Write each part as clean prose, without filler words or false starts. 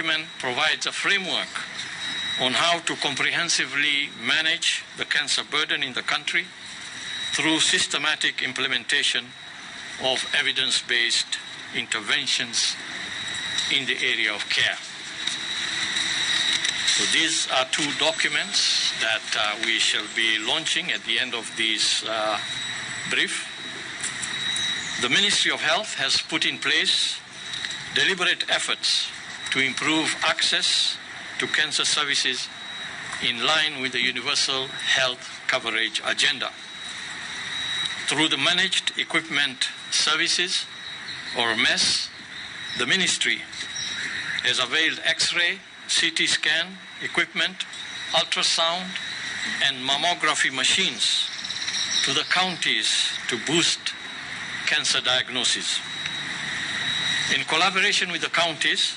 document provides a framework on how to comprehensively manage the cancer burden in the country through systematic implementation of evidence-based interventions in the area of care. So these are two documents that we shall be launching at the end of this brief. The Ministry of Health has put in place deliberate efforts to improve access to cancer services in line with the Universal Health Coverage Agenda. Through the Managed Equipment Services, or MES, the Ministry has availed X-ray, CT scan equipment, ultrasound, and mammography machines to the counties to boost cancer diagnosis. In collaboration with the counties,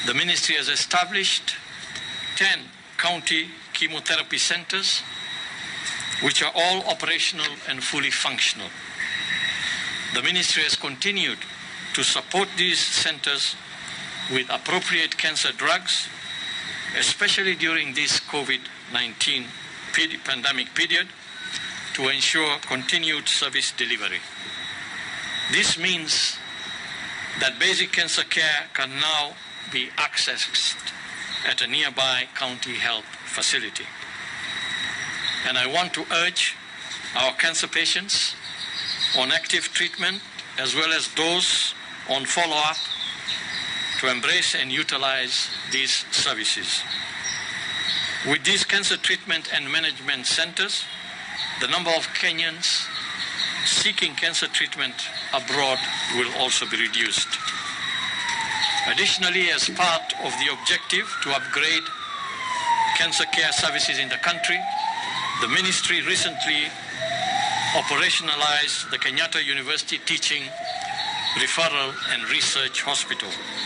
the Ministry has established 10 county chemotherapy centers, which are all operational and fully functional. The Ministry has continued to support these centers with appropriate cancer drugs, especially during this COVID-19 pandemic period, to ensure continued service delivery. This means that basic cancer care can now be accessed at a nearby county health facility. And I want to urge our cancer patients on active treatment, as well as those on follow-up, to embrace and utilize these services. With these cancer treatment and management centers, the number of Kenyans seeking cancer treatment abroad will also be reduced. Additionally, as part of the objective to upgrade cancer care services in the country, the Ministry recently operationalized the Kenyatta University Teaching, Referral and Research Hospital.